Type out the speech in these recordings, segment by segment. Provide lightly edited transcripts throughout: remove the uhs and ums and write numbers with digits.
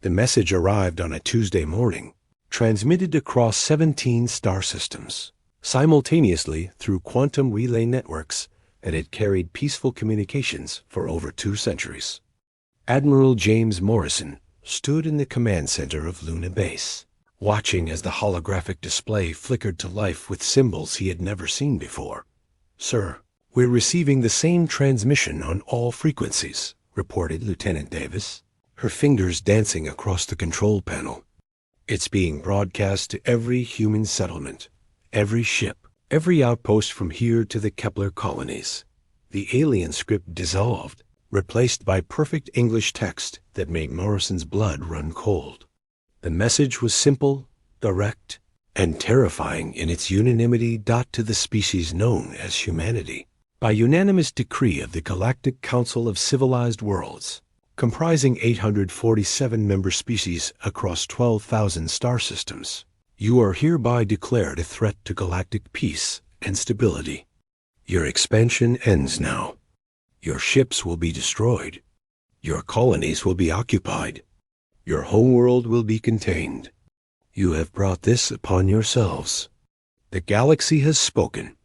The message arrived on a Tuesday morning, transmitted across 17 star systems, simultaneously through quantum relay networks that had carried peaceful communications for over 2 centuries. Admiral James Morrison stood in the command center of Luna Base, watching as the holographic display flickered to life with symbols he had never seen before. "Sir, we're receiving the same transmission on all frequencies," reported Lieutenant Davis, her fingers dancing across the control panel. "It's being broadcast to every human settlement, every ship, every outpost from here to the Kepler colonies." The alien script dissolved, replaced by perfect English text that made Morrison's blood run cold. The message was simple, direct, and terrifying in its unanimity. To the species known as humanity, by unanimous decree of the Galactic Council of Civilized Worlds, comprising 847 member species across 12,000 star systems, you are hereby declared a threat to galactic peace and stability. Your expansion ends now. Your ships will be destroyed. Your colonies will be occupied. Your homeworld will be contained. You have brought this upon yourselves. The galaxy has spoken.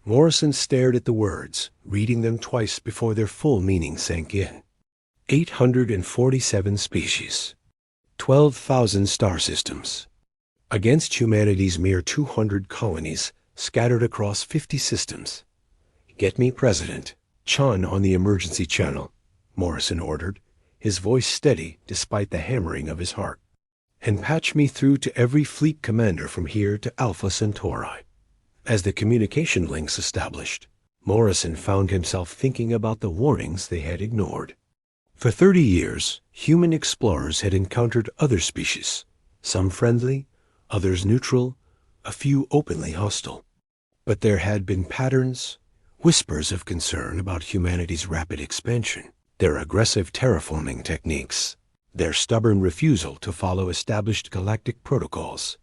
Morrison stared at the words, reading them twice before their full meaning sank in. 847 species, 12,000 star systems, against humanity's mere 200 colonies scattered across 50 systems. "Get me President Chun on the emergency channel," Morrison ordered, his voice steady despite the hammering of his heart. "And patch me through to every fleet commander from here to Alpha Centauri." As the communication links established, Morrison found himself thinking about the warnings they had ignored. For 30 years, human explorers had encountered other species, some friendly, others neutral, a few openly hostile. But there had been patterns, whispers of concern about humanity's rapid expansion, their aggressive terraforming techniques, their stubborn refusal to follow established galactic protocols.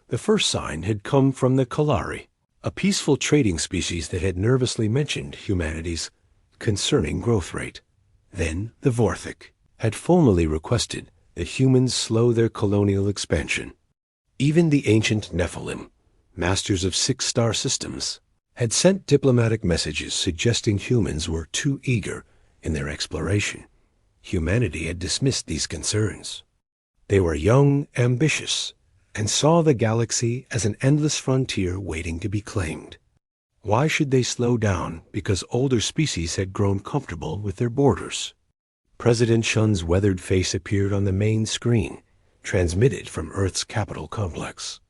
The first sign had come from the Kalari, a peaceful trading species that had nervously mentioned humanity's concerning growth rate. Then the Vorthic had formally requested that humans slow their colonial expansion. Even the ancient Nephilim, masters of 6-star systems, had sent diplomatic messages suggesting humans were too eager in their exploration. Humanity had dismissed these concerns. They were young, ambitious, and saw the galaxy as an endless frontier waiting to be claimed. Why should they slow down because older species had grown comfortable with their borders? President Chun's weathered face appeared on the main screen, transmitted from Earth's capital complex.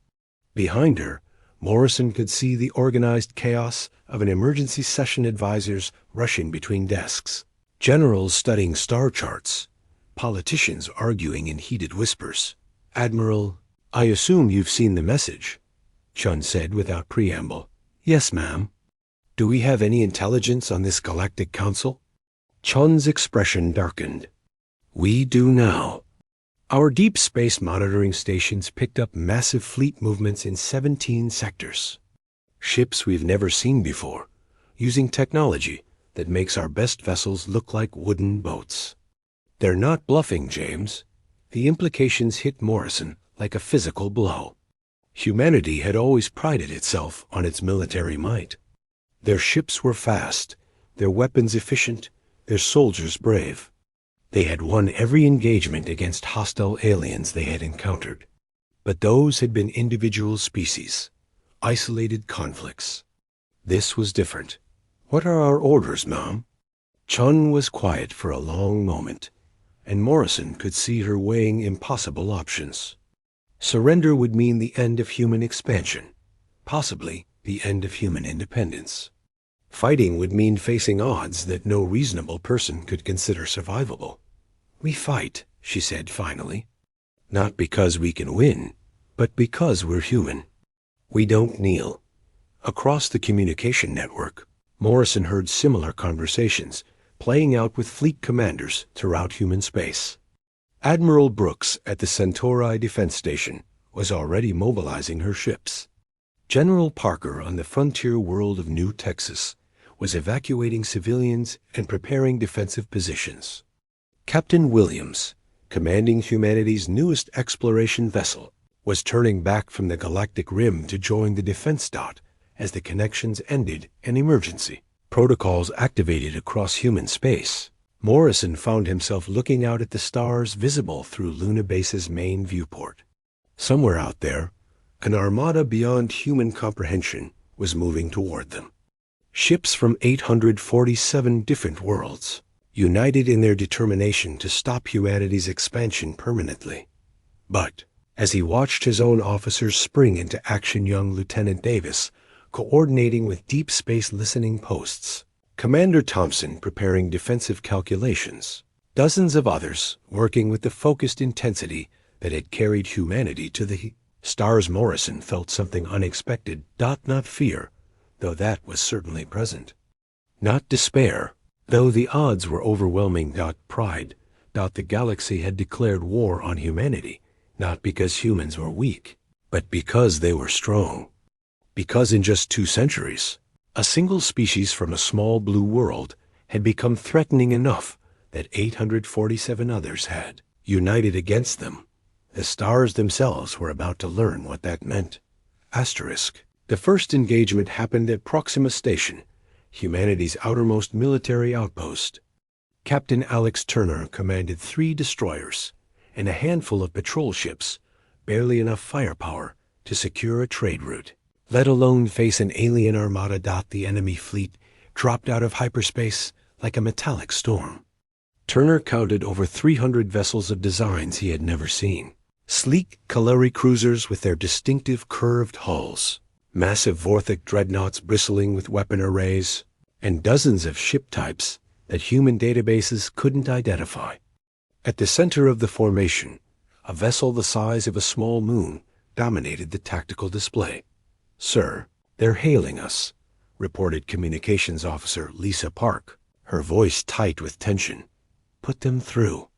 Behind her, Morrison could see the organized chaos of an emergency session advisors rushing between desks, generals studying star charts, politicians arguing in heated whispers. "Admiral, I assume you've seen the message," Chun said without preamble. "Yes, ma'am." "Do we have any intelligence on this galactic council?" Chun's expression darkened. "We do now. Our deep space monitoring stations picked up massive fleet movements in 17 sectors. Ships we've never seen before, using technology that makes our best vessels look like wooden boats." "They're not bluffing, James." The implications hit Morrison like a physical blow. Humanity had always prided itself on its military might. Their ships were fast, their weapons efficient, their soldiers brave. They had won every engagement against hostile aliens they had encountered. But those had been individual species, isolated conflicts. This was different. "What are our orders, Mom?" Chun was quiet for a long moment, and Morrison could see her weighing impossible options. Surrender would mean the end of human expansion, possibly the end of human independence. Fighting would mean facing odds that no reasonable person could consider survivable. "We fight," she said finally. "Not because we can win, but because we're human. We don't kneel." Across the communication network, Morrison heard similar conversations playing out with fleet commanders throughout human space. Admiral Brooks at the Centauri Defense Station was already mobilizing her ships. General Parker on the frontier world of New Texas was evacuating civilians and preparing defensive positions. Captain Williams, commanding humanity's newest exploration vessel, was turning back from the galactic rim to join the defense dot as the connections ended an emergency. Protocols activated across human space. Morrison found himself looking out at the stars visible through Luna Base's main viewport. Somewhere out there, an armada beyond human comprehension was moving toward them. Ships from 847 different worlds, united in their determination to stop humanity's expansion permanently. But as he watched his own officers spring into action, young Lieutenant Davis coordinating with deep space listening posts, Commander Thompson preparing defensive calculations, dozens of others working with the focused intensity that had carried humanity to the stars. Morrison felt something unexpected. Not fear, though that was certainly present. Not despair, though the odds were overwhelming. Pride. The galaxy had declared war on humanity, not because humans were weak, but because they were strong. Because in just 2 centuries, a single species from a small blue world had become threatening enough that 847 others had united against them. The stars themselves were about to learn what that meant. The first engagement happened at Proxima Station, humanity's outermost military outpost. Captain Alex Turner commanded 3 destroyers and a handful of patrol ships, barely enough firepower to secure a trade route, let alone face an alien armada. The enemy fleet dropped out of hyperspace like a metallic storm. Turner counted over 300 vessels of designs he had never seen. Sleek Kalari cruisers with their distinctive curved hulls, massive Vorthic dreadnoughts bristling with weapon arrays, and dozens of ship types that human databases couldn't identify. At the center of the formation, a vessel the size of a small moon dominated the tactical display. "Sir, they're hailing us," reported Communications Officer Lisa Park, her voice tight with tension. "Put them through."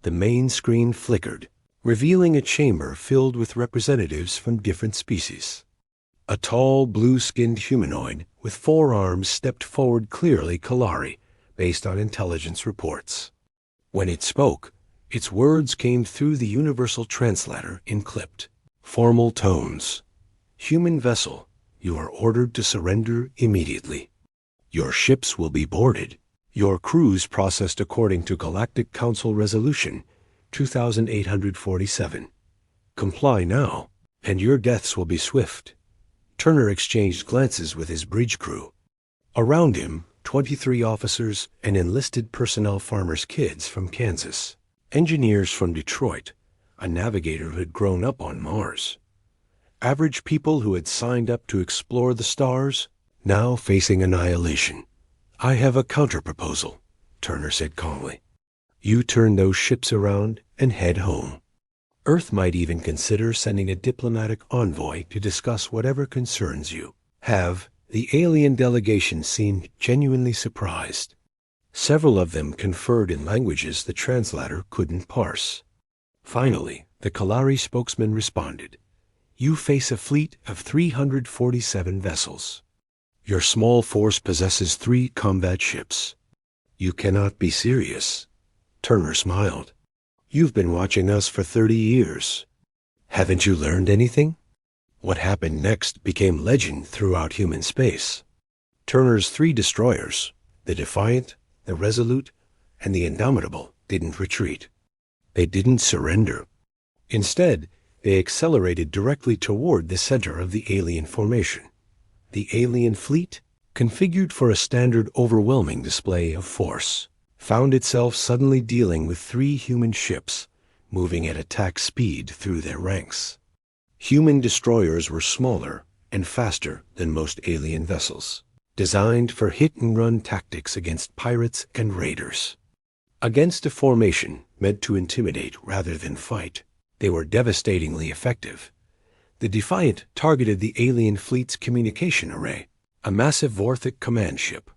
The main screen flickered, revealing a chamber filled with representatives from different species. A tall, blue-skinned humanoid with 4 arms stepped forward, clearly Kalari, based on intelligence reports. When it spoke, its words came through the universal translator in clipped, formal tones. "Human vessel, you are ordered to surrender immediately. Your ships will be boarded. Your crews processed according to Galactic Council Resolution 2847. Comply now, and your deaths will be swift." Turner exchanged glances with his bridge crew. Around him, 23 officers and enlisted personnel, farmers' kids from Kansas, engineers from Detroit, a navigator who had grown up on Mars. Average people who had signed up to explore the stars, now facing annihilation. "I have a counterproposal," Turner said calmly. "You turn those ships around and head home. Earth might even consider sending a diplomatic envoy to discuss whatever concerns you have." The alien delegation seemed genuinely surprised. Several of them conferred in languages the translator couldn't parse. Finally, the Kalari spokesman responded. "You face a fleet of 347 vessels. Your small force possesses 3 combat ships. You cannot be serious." Turner smiled. "You've been watching us for 30 years. Haven't you learned anything?" What happened next became legend throughout human space. Turner's 3 destroyers, the Defiant, the Resolute, and the Indomitable, didn't retreat. They didn't surrender. Instead, they accelerated directly toward the center of the alien formation. The alien fleet, configured for a standard overwhelming display of force, found itself suddenly dealing with 3 human ships moving at attack speed through their ranks. Human destroyers were smaller and faster than most alien vessels, designed for hit-and-run tactics against pirates and raiders. Against a formation meant to intimidate rather than fight, they were devastatingly effective. The Defiant targeted the alien fleet's communication array, a massive Vorthic command ship.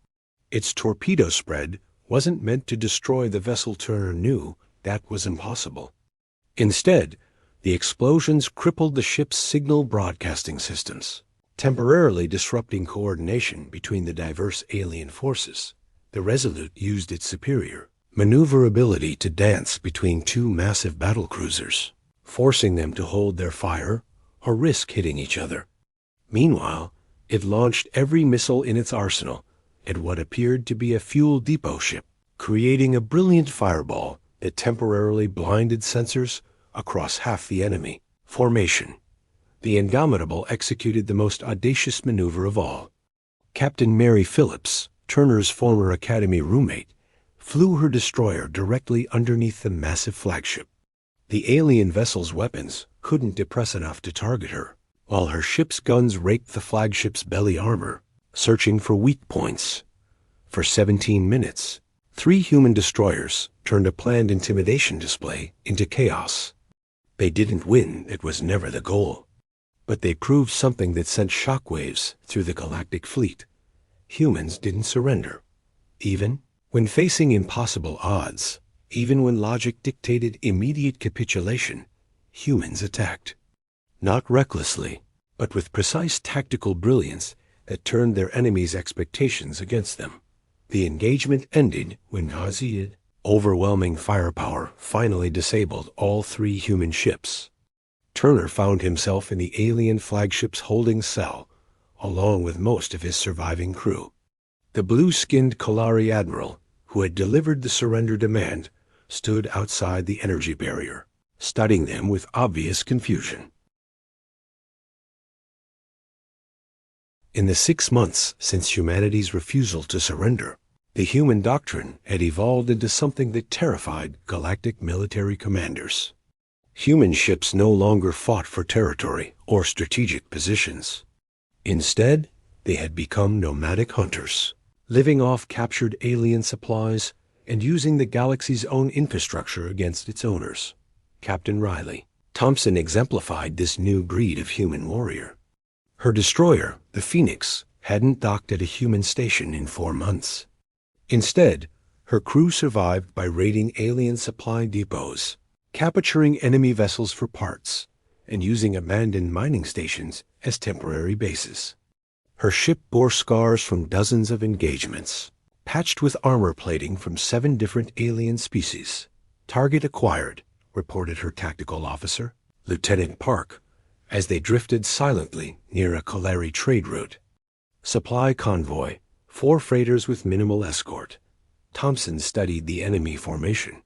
Its torpedo spread wasn't meant to destroy the vessel. Turner knew that was impossible. Instead, the explosions crippled the ship's signal broadcasting systems, temporarily disrupting coordination between the diverse alien forces. The Resolute used its superior, maneuverability to dance between two massive battlecruisers, forcing them to hold their fire or risk hitting each other. Meanwhile, it launched every missile in its arsenal at what appeared to be a fuel depot ship, creating a brilliant fireball that temporarily blinded sensors across half the enemy formation. The Indomitable executed the most audacious maneuver of all. Captain Mary Phillips, Turner's former Academy roommate, flew her destroyer directly underneath the massive flagship. The alien vessel's weapons couldn't depress enough to target her, while her ship's guns raked the flagship's belly armor, searching for weak points. For 17 minutes, 3 human destroyers turned a planned intimidation display into chaos. They didn't win, it was never the goal. But they proved something that sent shockwaves through the galactic fleet. Humans didn't surrender. Even when facing impossible odds, even when logic dictated immediate capitulation, humans attacked. Not recklessly, but with precise tactical brilliance that turned their enemies' expectations against them. The engagement ended when Nazi's overwhelming firepower finally disabled all 3 human ships. Turner found himself in the alien flagship's holding cell, along with most of his surviving crew. The blue-skinned Kalari admiral, who had delivered the surrender demand, stood outside the energy barrier, studying them with obvious confusion. In the 6 months since humanity's refusal to surrender, the human doctrine had evolved into something that terrified galactic military commanders. Human ships no longer fought for territory or strategic positions. Instead, they had become nomadic hunters, living off captured alien supplies and using the galaxy's own infrastructure against its owners. Captain Riley Thompson exemplified this new breed of human warrior. Her destroyer, the Phoenix, hadn't docked at a human station in 4 months. Instead, her crew survived by raiding alien supply depots, capturing enemy vessels for parts, and using abandoned mining stations as temporary bases. Her ship bore scars from dozens of engagements, patched with armor plating from 7 different alien species. Target acquired, reported her tactical officer, Lieutenant Park, as they drifted silently near a Kalari trade route. Supply convoy, 4 freighters with minimal escort. Thompson studied the enemy formation.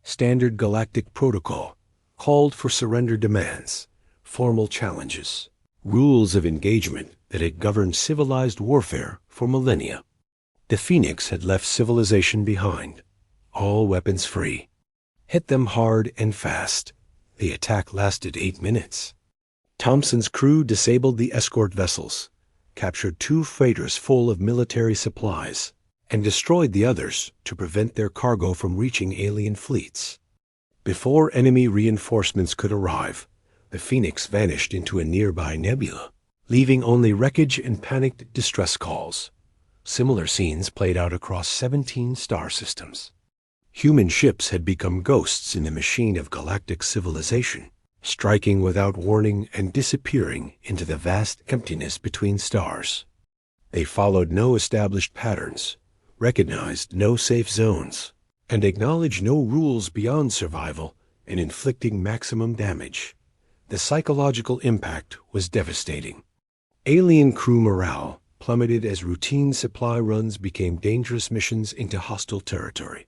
Standard galactic protocol called for surrender demands, formal challenges, rules of engagement that had governed civilized warfare for millennia. The Phoenix had left civilization behind, all weapons free. Hit them hard and fast. The attack lasted 8 minutes. Thompson's crew disabled the escort vessels, captured 2 freighters full of military supplies, and destroyed the others to prevent their cargo from reaching alien fleets. Before enemy reinforcements could arrive, the Phoenix vanished into a nearby nebula, leaving only wreckage and panicked distress calls. Similar scenes played out across 17 star systems. Human ships had become ghosts in the machine of galactic civilization, striking without warning and disappearing into the vast emptiness between stars. They followed no established patterns, recognized no safe zones, and acknowledged no rules beyond survival and inflicting maximum damage. The psychological impact was devastating. Alien crew morale plummeted as routine supply runs became dangerous missions into hostile territory.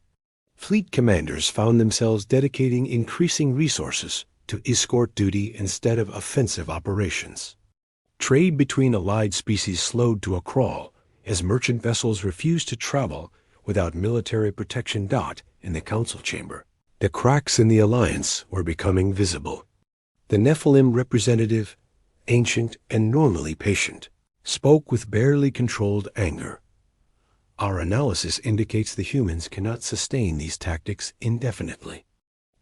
Fleet commanders found themselves dedicating increasing resources to escort duty instead of offensive operations. Trade between allied species slowed to a crawl as merchant vessels refused to travel without military protection. In the council chamber, the cracks in the alliance were becoming visible. The Nephilim representative, ancient and normally patient, spoke with barely controlled anger. Our analysis indicates the humans cannot sustain these tactics indefinitely.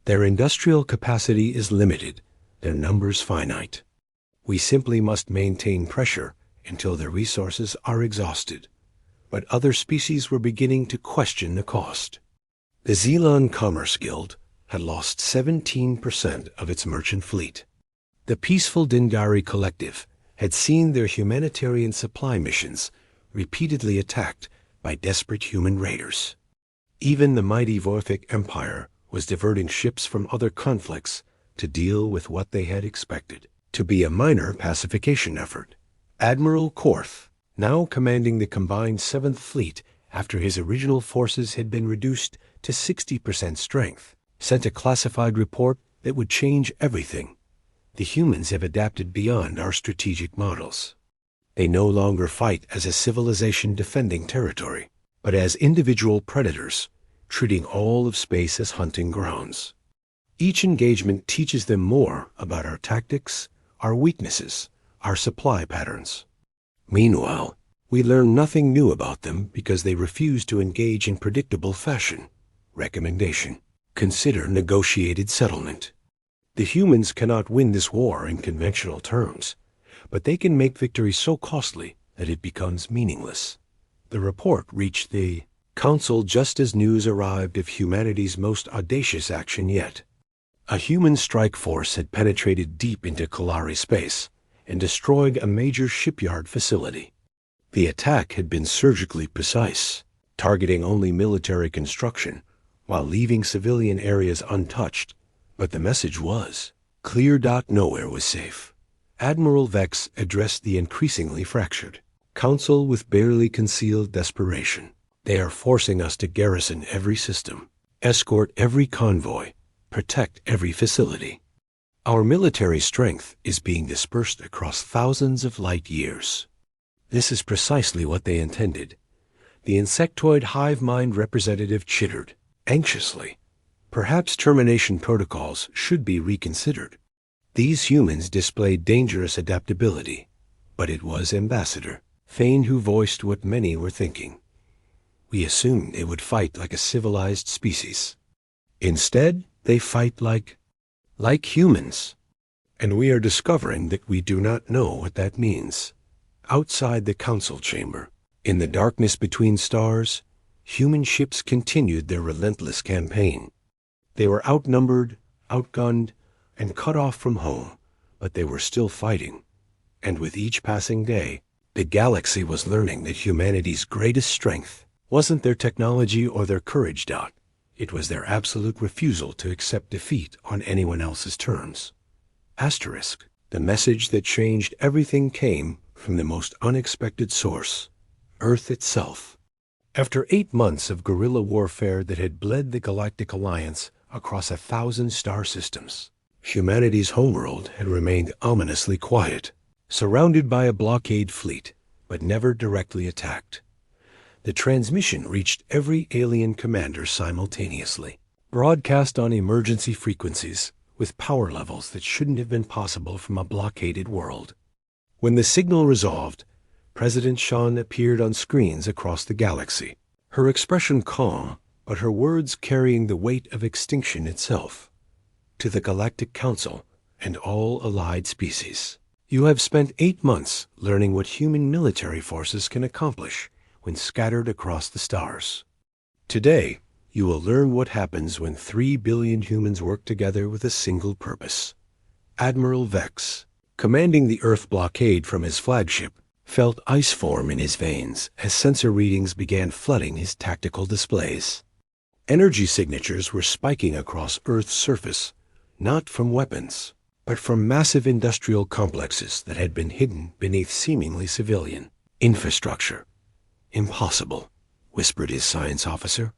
Their industrial capacity is limited, their numbers finite. We simply must maintain pressure until their resources are exhausted. But other species were beginning to question the cost. The Xelan Commerce Guild had lost 17% of its merchant fleet. The peaceful Dingari Collective had seen their humanitarian supply missions repeatedly attacked by desperate human raiders. Even the mighty Vorthic Empire was diverting ships from other conflicts to deal with what they had expected to be a minor pacification effort. Admiral Korth, now commanding the combined 7th Fleet after his original forces had been reduced to 60% strength, sent a classified report that would change everything. The humans have adapted beyond our strategic models. They no longer fight as a civilization defending territory, but as individual predators, treating all of space as hunting grounds. Each engagement teaches them more about our tactics, our weaknesses, our supply patterns. Meanwhile, we learn nothing new about them because they refuse to engage in predictable fashion. Recommendation: consider negotiated settlement. The humans cannot win this war in conventional terms, but they can make victory so costly that it becomes meaningless. The report reached the Council just as news arrived of humanity's most audacious action yet. A human strike force had penetrated deep into Kalari space and destroyed a major shipyard facility. The attack had been surgically precise, targeting only military construction while leaving civilian areas untouched. But the message was clear. Nowhere was safe. Admiral Vex addressed the increasingly fractured Council with barely concealed desperation. They are forcing us to garrison every system, escort every convoy, protect every facility. Our military strength is being dispersed across thousands of light years. This is precisely what they intended. The insectoid hive mind representative chittered anxiously. Perhaps termination protocols should be reconsidered. These humans displayed dangerous adaptability, but it was Ambassador Thane who voiced what many were thinking. We assumed they would fight like a civilized species. Instead, they fight like humans. And we are discovering that we do not know what that means. Outside the council chamber, in the darkness between stars, human ships continued their relentless campaign. They were outnumbered, outgunned, and cut off from home, but they were still fighting. And with each passing day, the galaxy was learning that humanity's greatest strength wasn't their technology or their courage. It was their absolute refusal to accept defeat on anyone else's terms. Asterisk. The message that changed everything came from the most unexpected source, Earth itself. After 8 months of guerrilla warfare that had bled the Galactic Alliance across 1,000 star systems, humanity's homeworld had remained ominously quiet, surrounded by a blockade fleet, but never directly attacked. The transmission reached every alien commander simultaneously, broadcast on emergency frequencies with power levels that shouldn't have been possible from a blockaded world. When the signal resolved, President Shan appeared on screens across the galaxy, her expression calm, but her words carrying the weight of extinction itself. To the Galactic Council and all allied species, you have spent 8 months learning what human military forces can accomplish when scattered across the stars. Today, you will learn what happens when 3 billion humans work together with a single purpose. Admiral Vex, commanding the Earth blockade from his flagship, felt ice form in his veins as sensor readings began flooding his tactical displays. Energy signatures were spiking across Earth's surface, not from weapons, but from massive industrial complexes that had been hidden beneath seemingly civilian infrastructure. Impossible, whispered his science officer.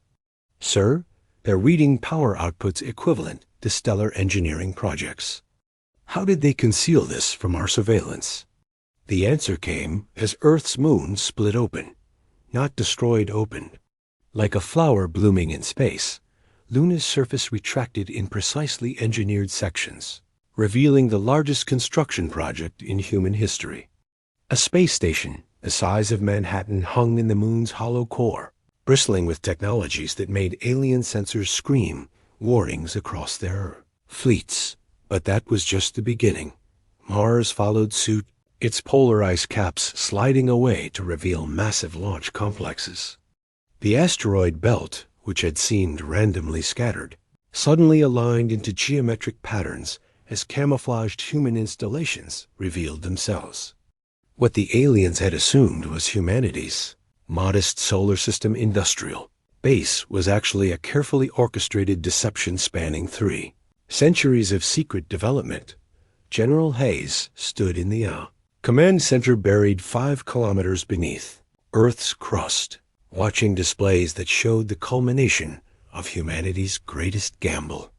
Sir, they're reading power outputs equivalent to stellar engineering projects. How did they conceal this from our surveillance? The answer came as Earth's moon split open, not destroyed open. Like a flower blooming in space, Luna's surface retracted in precisely engineered sections, revealing the largest construction project in human history. A space station the size of Manhattan hung in the moon's hollow core, bristling with technologies that made alien sensors scream warnings across their fleets. But that was just the beginning. Mars followed suit, its polar ice caps sliding away to reveal massive launch complexes. The asteroid belt, which had seemed randomly scattered, suddenly aligned into geometric patterns as camouflaged human installations revealed themselves. What the aliens had assumed was humanity's modest solar system industrial Base was actually a carefully orchestrated deception spanning 3 centuries of secret development. General Hayes stood in the command center buried 5 kilometers beneath Earth's crust, watching displays that showed the culmination of humanity's greatest gamble.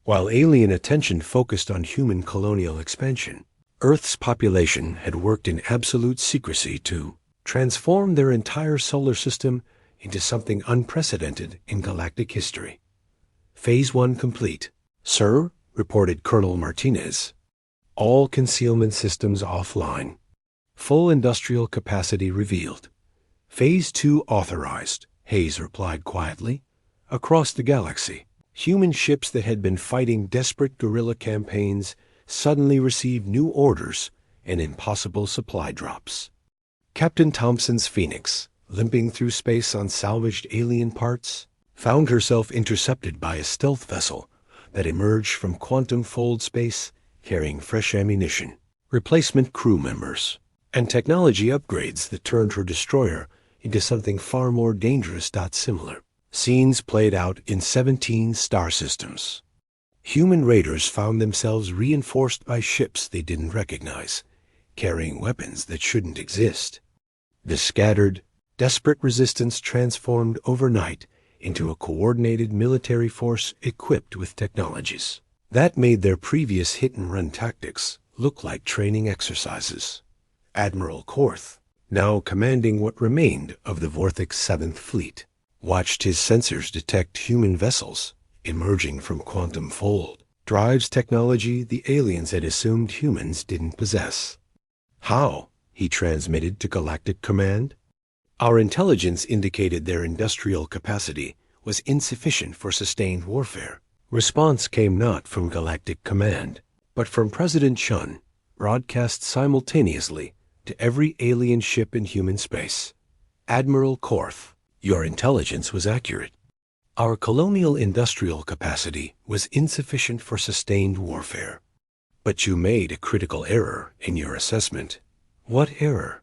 While alien attention focused on human colonial expansion, Earth's population had worked in absolute secrecy to transform their entire solar system into something unprecedented in galactic history. Phase 1 complete. Sir, reported Colonel Martinez. All concealment systems offline. Full industrial capacity revealed. Phase 2 authorized, Hayes replied quietly. Across the galaxy, human ships that had been fighting desperate guerrilla campaigns suddenly received new orders and impossible supply drops. Captain Thompson's Phoenix, limping through space on salvaged alien parts, found herself intercepted by a stealth vessel that emerged from quantum fold space carrying fresh ammunition, replacement crew members, and technology upgrades that turned her destroyer into something far more dangerous. Similar scenes played out in 17 star systems. Human raiders found themselves reinforced by ships they didn't recognize, carrying weapons that shouldn't exist. The scattered, desperate resistance transformed overnight into a coordinated military force equipped with technologies that made their previous hit-and-run tactics look like training exercises. Admiral Korth, now commanding what remained of the Vorthic's 7th Fleet, watched his sensors detect human vessels emerging from quantum fold drives technology the aliens had assumed humans didn't possess. How? He transmitted to Galactic Command. Our intelligence indicated their industrial capacity was insufficient for sustained warfare. Response came not from Galactic Command, but from President Chun, broadcast simultaneously to every alien ship in human space. Admiral Korth, your intelligence was accurate. Our colonial industrial capacity was insufficient for sustained warfare. But you made a critical error in your assessment. What error?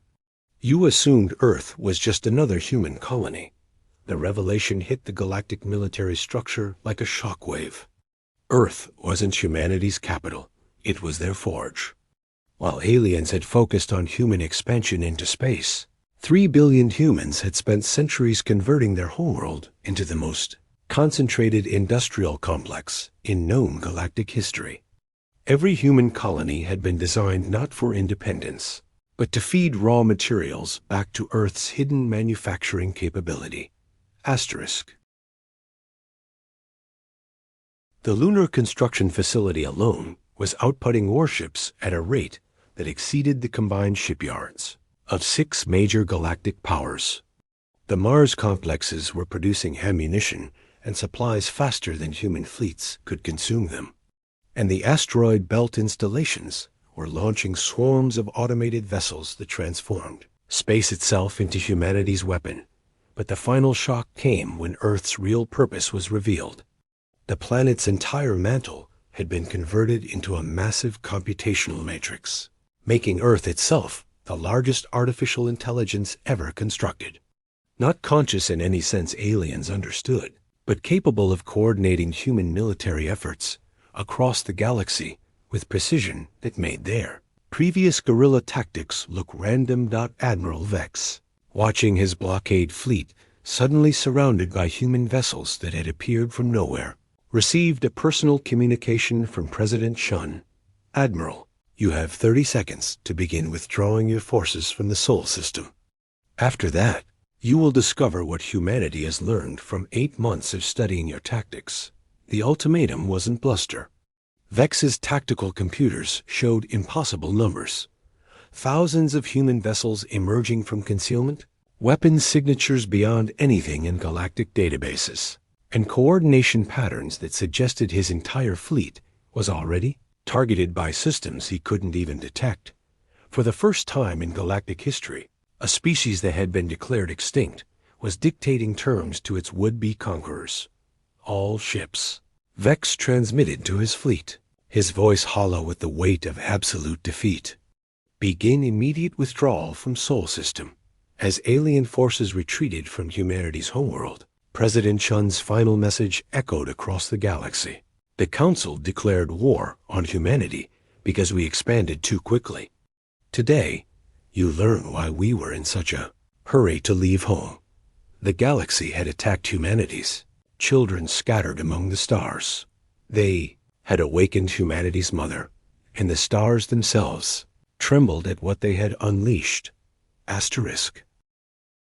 You assumed Earth was just another human colony. The revelation hit the galactic military structure like a shockwave. Earth wasn't humanity's capital. It was their forge. While aliens had focused on human expansion into space, 3 billion humans had spent centuries converting their homeworld into the most concentrated industrial complex in known galactic history. Every human colony had been designed not for independence, but to feed raw materials back to Earth's hidden manufacturing capability. Asterisk. The lunar construction facility alone was outputting warships at a rate that exceeded the combined shipyards of 6 major galactic powers. The Mars complexes were producing ammunition and supplies faster than human fleets could consume them. And the asteroid belt installations were launching swarms of automated vessels that transformed space itself into humanity's weapon. But the final shock came when Earth's real purpose was revealed. The planet's entire mantle had been converted into a massive computational matrix, making Earth itself the largest artificial intelligence ever constructed. Not conscious in any sense aliens understood, but capable of coordinating human military efforts across the galaxy with precision that made their previous guerrilla tactics look random. Admiral Vex, watching his blockade fleet suddenly surrounded by human vessels that had appeared from nowhere, received a personal communication from President Chun. Admiral, you have 30 seconds to begin withdrawing your forces from the Sol system. After that, you will discover what humanity has learned from 8 months of studying your tactics. The ultimatum wasn't bluster. Vex's tactical computers showed impossible numbers. Thousands of human vessels emerging from concealment, weapon signatures beyond anything in galactic databases, and coordination patterns that suggested his entire fleet was already targeted by systems he couldn't even detect. For the first time in galactic history, a species that had been declared extinct was dictating terms to its would-be conquerors. All ships. Vex transmitted to his fleet, his voice hollow with the weight of absolute defeat. Begin immediate withdrawal from Sol system. As alien forces retreated from humanity's homeworld, President Chun's final message echoed across the galaxy. The Council declared war on humanity because we expanded too quickly. Today, you learn why we were in such a hurry to leave home. The galaxy had attacked humanity's children scattered among the stars. They had awakened humanity's mother, and the stars themselves trembled at what they had unleashed. Asterisk.